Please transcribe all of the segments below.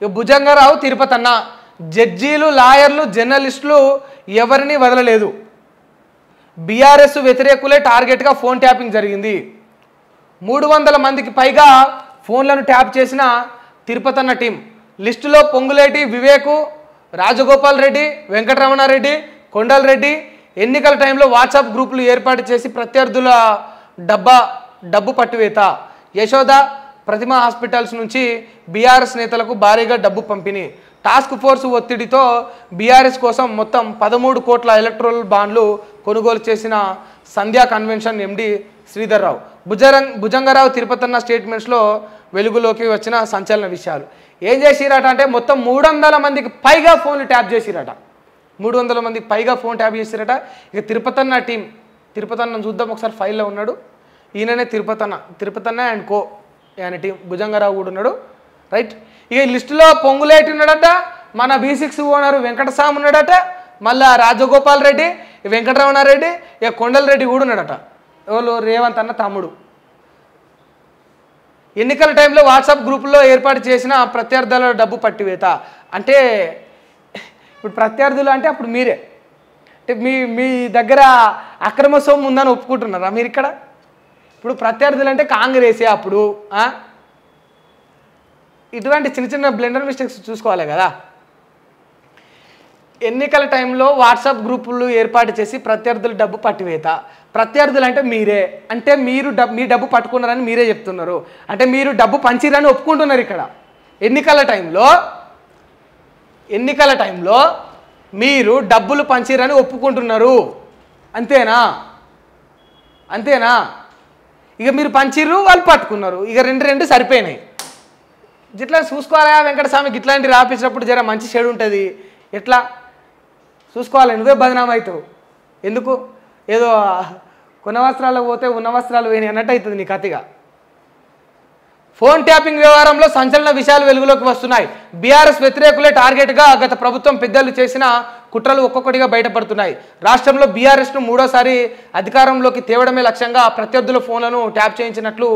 ఇక భుజంగరావు తిరుపతన్న జడ్జీలు లాయర్లు జర్నలిస్టులు ఎవరిని వదలలేదు. బీఆర్ఎస్ వ్యతిరేకులే టార్గెట్గా ఫోన్ ట్యాపింగ్ జరిగింది. 300 మందికి పైగా ఫోన్లను ట్యాప్ చేసిన తిరుపతన్న టీం. లిస్టులో పొంగులేటి వివేకు, రాజగోపాల్ రెడ్డి, వెంకటరమణారెడ్డి, కొండలరెడ్డి. ఎన్నికల టైంలో వాట్సాప్ గ్రూపులు ఏర్పాటు చేసి ప్రత్యర్థుల డబ్బు పట్టువేత. యశోద ప్రతిమ హాస్పిటల్స్ నుంచి బీఆర్ఎస్ నేతలకు భారీగా డబ్బు పంపిణీ. టాస్క్ ఫోర్స్ ఒత్తిడితో బీఆర్ఎస్ కోసం మొత్తం 13 కోట్ల ఎలక్ట్రల్ బాండ్లు కొనుగోలు చేసిన సంధ్యా కన్వెన్షన్ ఎండి శ్రీధర్రావు. భుజంగరావు తిరుపతన్న స్టేట్మెంట్స్లో వెలుగులోకి వచ్చిన సంచలన విషయాలు. ఏం చేసిరట అంటే మొత్తం 300 మందికి పైగా ఫోన్లు ట్యాప్ చేసిరట. 300 మందికి పైగా ఫోన్ ట్యాప్ చేసిరట. ఇక తిరుపతన్న టీం, తిరుపతన్న చూద్దాం ఒకసారి, ఫైల్లో ఉన్నాడు ఈయననే, తిరుపతన్న అండ్ కో ఆయన టీం. భుజంగరావు కూడా ఉన్నాడు, రైట్. ఇక ఈ లిస్టులో పొంగులేటి ఉన్నాడట, మన B6 ఓనరు వెంకటస్వామి ఉన్నాడట, మళ్ళా రాజగోపాల్ రెడ్డి, వెంకటరమణారెడ్డి, ఇక కొండలరెడ్డి కూడా ఉన్నాడట. ఎవరు? రేవంత్ అన్న తమ్ముడు. ఎన్నికల టైంలో వాట్సాప్ గ్రూపుల్లో ఏర్పాటు చేసిన ప్రత్యర్థుల డబ్బు పట్టివేత. అంటే ఇప్పుడు ప్రత్యర్థులు అంటే అప్పుడు మీరే, అంటే మీ దగ్గర అక్రమ సొమ్ము ఉందని ఒప్పుకుంటున్నారా మీరు ఇక్కడ? ఇప్పుడు ప్రత్యర్థులు అంటే కాంగ్రెసే అప్పుడు. ఇటువంటి చిన్న చిన్న బ్లెండర్ మిస్టేక్స్ చూసుకోవాలి కదా. ఎన్నికల టైంలో వాట్సాప్ గ్రూపులు ఏర్పాటు చేసి ప్రత్యర్థుల డబ్బు పట్టివేత. ప్రత్యర్థులు అంటే మీరే, అంటే మీరు మీ డబ్బు పట్టుకున్నారని మీరే చెప్తున్నారు, అంటే మీరు డబ్బు పంచిరని ఒప్పుకుంటున్నారు ఇక్కడ. ఎన్నికల టైంలో మీరు డబ్బులు పంచిరని ఒప్పుకుంటున్నారు, అంతేనా? ఇక మీరు పంచిర్రు, వాళ్ళు పట్టుకున్నారు, ఇక రెండు సరిపోయినాయి. ఇట్లా చూసుకోవాలా వెంకటస్వామికి? ఇట్లాంటి రాపించినప్పుడు జర మంచి చెడు ఉంటుంది, ఎట్లా చూసుకోవాలి? నువ్వే బదనాం అవుతావు. ఎందుకు? ఏదో కొన్న వస్త్రాలకు పోతే ఉన్న వస్త్రాలు పోయినాయి అన్నట్టు అవుతుంది నీ కథగా. ఫోన్ ట్యాపింగ్ వ్యవహారంలో సంచలన విషయాలు వెలుగులోకి వస్తున్నాయి. బీఆర్ఎస్ వ్యతిరేకులే టార్గెట్గా గత ప్రభుత్వం పెద్దలు చేసిన కుట్రలు ఒక్కొక్కటిగా బయటపడుతున్నాయి. రాష్ట్రంలో బీఆర్ఎస్ను 3వ అధికారంలోకి తేవడమే లక్ష్యంగా ప్రత్యర్థుల ఫోన్లను ట్యాప్ చేయించినట్లు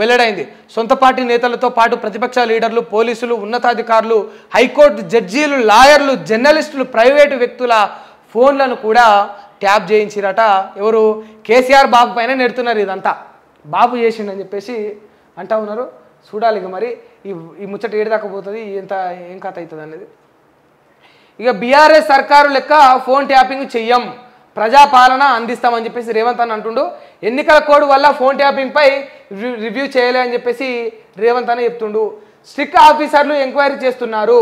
వెల్లడైంది. సొంత పార్టీ నేతలతో పాటు ప్రతిపక్ష లీడర్లు, పోలీసులు, ఉన్నతాధికారులు, హైకోర్టు జడ్జీలు, లాయర్లు, జర్నలిస్టులు, ప్రైవేటు వ్యక్తుల ఫోన్లను కూడా ట్యాప్ చేయించిరట. ఎవరు? కేసీఆర్ బాబు పైన నెడుతున్నారు. ఇదంతా బాబు చేసిండని చెప్పేసి అంటా ఉన్నారు. చూడాలి ఇక మరి ఈ ముచ్చట ఏడిదాకా పోతుంది, ఏం కథ అవుతుంది అనేది. ఇక బీఆర్ఎస్ సర్కారు లెక్క ఫోన్ ట్యాపింగ్ చెయ్యం, ప్రజాపాలన అందిస్తామని చెప్పేసి రేవంత్ అన్న అంటుండు. ఎన్నికల కోడ్ వల్ల ఫోన్ ట్యాపింగ్పై రివ్యూ చేయలే అని చెప్పేసి రేవంత్ అన్న చెప్తుండు. స్ట్రిక్ట్ ఆఫీసర్లు ఎంక్వైరీ చేస్తున్నారు,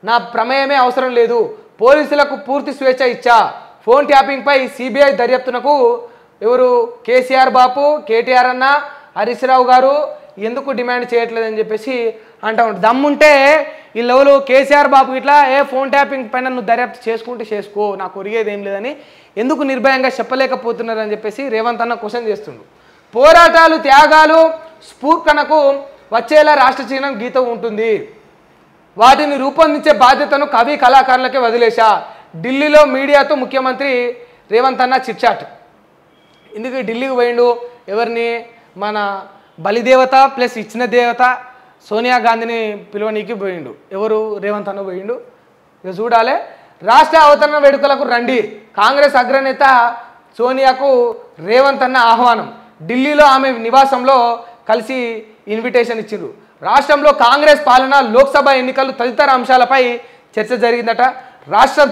నా ప్రమేయమే అవసరం లేదు, పోలీసులకు పూర్తి స్వేచ్ఛ ఇచ్చా. ఫోన్ ట్యాపింగ్పై సిబిఐ దర్యాప్తునకు ఎవరు? కేసీఆర్ బాపు, కేటీఆర్ అన్న, హరీష్ రావు గారు ఎందుకు డిమాండ్ చేయట్లేదని చెప్పేసి అంటా ఉంటారు. దమ్ముంటే ఈ లెవెల్ కేసీఆర్ బాబు ఇట్లా ఫోన్ ట్యాపింగ్ పైన నువ్వు దర్యాప్తు చేసుకుంటే చేసుకో, నాకు ఒరిగేది ఏం లేదని ఎందుకు నిర్భయంగా చెప్పలేకపోతున్నారని చెప్పేసి రేవంత్ అన్న క్వశ్చన్ చేస్తుండు. పోరాటాలు, త్యాగాలు స్ఫూర్తినకు వచ్చేలా రాష్ట్ర చిహ్నం గీత ఉంటుంది, వాటిని రూపొందించే బాధ్యతను కవి కళాకారులకే వదిలేశా. ఢిల్లీలో మీడియాతో ముఖ్యమంత్రి రేవంత్ అన్న చిట్చాట్. ఎందుకు ఢిల్లీకి పోయిండు? ఎవరిని? మన బలిదేవత ప్లస్ ఇచ్చిన దేవత సోనియా గాంధీని పిలువనీకి పోయిండు. ఎవరు? రేవంత్ అన్న పోయిండు. ఇక చూడాలి. రాష్ట్ర అవతరణ వేడుకలకు రండి, కాంగ్రెస్ అగ్రనేత సోనియాకు రేవంత్ అన్న ఆహ్వానం. ఢిల్లీలో ఆమె నివాసంలో కలిసి ఇన్విటేషన్ ఇచ్చిండ్రు. రాష్ట్రంలో కాంగ్రెస్ పాలన, లోక్సభ ఎన్నికలు తదితర అంశాలపై చర్చ జరిగిందట. రాష్ట్ర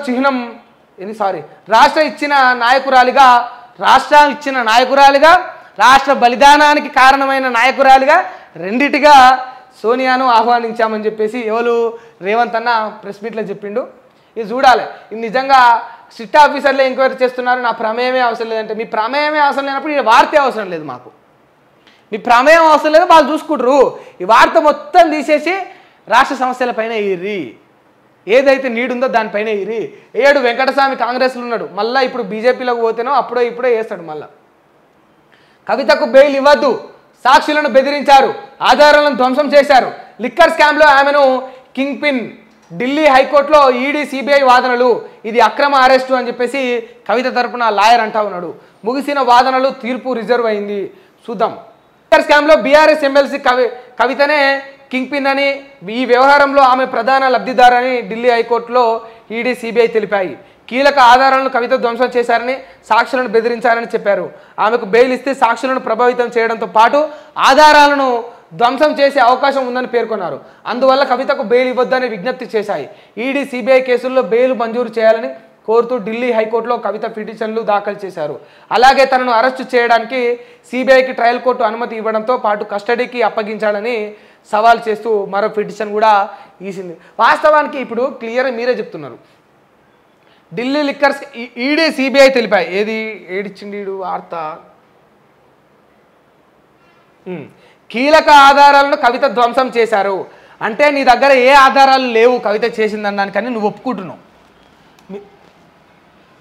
ఇచ్చిన నాయకురాలిగా, రాష్ట్ర బలిదానానికి కారణమైన నాయకురాలిగా రెండిటిగా సోనియాను ఆహ్వానించామని చెప్పేసి ఎవరు? రేవంత్ అన్న ప్రెస్ మీట్లో చెప్పిండు. ఇది చూడాలి. ఇది నిజంగా స్ట్రిక్ట్ ఆఫీసర్లే ఎంక్వైరీ చేస్తున్నారు, నా ప్రమేయమే అవసరం లేదంటే, మీ ప్రమేయమే అవసరం లేనప్పుడు ఈ వార్తే అవసరం లేదు, మాకు మీ ప్రమేయం అవసరం లేదు, వాళ్ళు చూసుకుంటారు. ఈ వార్త మొత్తం తీసేసి రాష్ట్ర సమస్యలపైన ఇర్రి, ఏదైతే నీడుందో దానిపైన ఇరి. ఏడు వెంకటస్వామి కాంగ్రెస్లో ఉన్నాడు, మళ్ళీ ఇప్పుడు బీజేపీలోకి పోతేనో ఇప్పుడే వేస్తాడు. మళ్ళీ కవితకు బెయిల్ ఇవ్వద్దు, సాక్షులను బెదిరించారు, ఆధారాలను ధ్వంసం చేశారు, లిక్కర్ స్కామ్లో ఆమెను కింగ్ పిన్, ఢిల్లీ హైకోర్టులో ఈడీ సిబిఐ వాదనలు, ఇది అక్రమ అరెస్టు అని చెప్పేసి కవిత తరపున లాయర్ అంటా ఉన్నాడు. ముగిసిన వాదనలు, తీర్పు రిజర్వ్ అయింది. చూద్దాం. లిక్కర్ స్కామ్లో బీఆర్ఎస్ ఎమ్మెల్సీ కవితనే కింగ్ పిన్ అని, ఈ వ్యవహారంలో ఆమె ప్రధాన లబ్ధిదారని ఢిల్లీ హైకోర్టులో ఈడీ సిబిఐ తెలిపాయి. కీలక ఆధారాలను కవిత ధ్వంసం చేశారని, సాక్షులను బెదిరించారని చెప్పారు. ఆమెకు బెయిల్ ఇస్తే సాక్షులను ప్రభావితం చేయడంతో పాటు ఆధారాలను ధ్వంసం చేసే అవకాశం ఉందని పేర్కొన్నారు. అందువల్ల కవితకు బెయిల్ ఇవ్వొద్దని విజ్ఞప్తి చేశాయి. ఈడీ సిబిఐ కేసుల్లో బెయిల్ మంజూరు చేయాలని కోరుతూ ఢిల్లీ హైకోర్టులో కవిత పిటిషన్లు దాఖలు చేశారు. అలాగే తనను అరెస్టు చేయడానికి సిబిఐకి ట్రయల్ కోర్టు అనుమతి ఇవ్వడంతో పాటు కస్టడీకి అప్పగించాలని సవాల్ చేస్తూ మరో పిటిషన్ కూడా ఈసింది. వాస్తవానికి ఇప్పుడు క్లియర్ మీరే చెప్తున్నారు. ఢిల్లీ లిక్కర్స్ ఈడీ సిబిఐ తెలిపాయి. ఏడిచ్చిండి వార్త, కీలక ఆధారాలను కవిత ధ్వంసం చేశారు అంటే నీ దగ్గర ఏ ఆధారాలు లేవు కవిత చేసిందనడానికి, కానీ నువ్వు ఒప్పుకుంటున్నావు.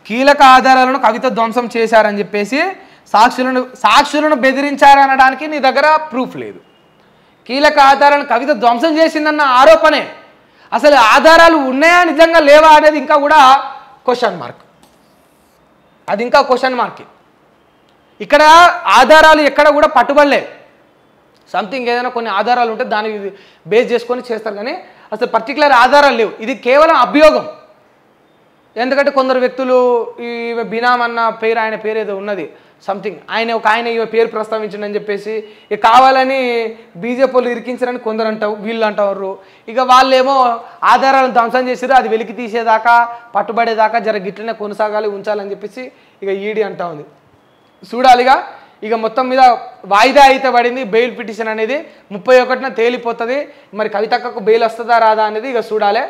కీలక ఆధారాలను కవిత ధ్వంసం చేశారని చెప్పేసి సాక్షులను బెదిరించారనడానికి నీ దగ్గర ప్రూఫ్ లేదు. కీలక ఆధారాలను కవిత ధ్వంసం చేసిందన్న ఆరోపణే. అసలు ఆధారాలు ఉన్నాయా నిజంగా లేవా అనేది ఇంకా కూడా క్వశ్చన్ మార్క్. అది ఇంకా క్వశ్చన్ మార్క్. ఇక్కడ ఆధారాలు ఎక్కడ కూడా పట్టుబడలే. సంథింగ్ ఏదైనా కొన్ని ఆధారాలు ఉంటే దాన్ని బేస్ చేసుకొని చేస్తారు, కానీ అసలు పర్టికులర్ ఆధారాలు లేవు. ఇది కేవలం అభియోగం. ఎందుకంటే కొందరు వ్యక్తులు ఈ బినామ్ అన్న పేరు, ఆయన పేరు ఏదో ఉన్నది సంథింగ్, ఆయన ఈమె పేరు ప్రస్తావించండి చెప్పేసి ఇక కావాలని బీజేపీ వాళ్ళు ఇరికించారని కొందరు అంటారు, వీళ్ళు అంటారు. ఇక వాళ్ళేమో ఆధారాలను ధ్వంసం చేసారు, అది వెలికి తీసేదాకా పట్టుబడేదాకా జర గిట్లనే కొనసాగాలి ఉంచాలని చెప్పేసి ఇక ఈడీ అంటా ఉంది. చూడాలిగా. ఇక మొత్తం మీద వాయిదా అయితే పడింది బెయిల్ పిటిషన్ అనేది. 31న తేలిపోతుంది. మరి కవితక్కకు బెయిల్ వస్తుందా రాదా అనేది ఇక చూడాలి.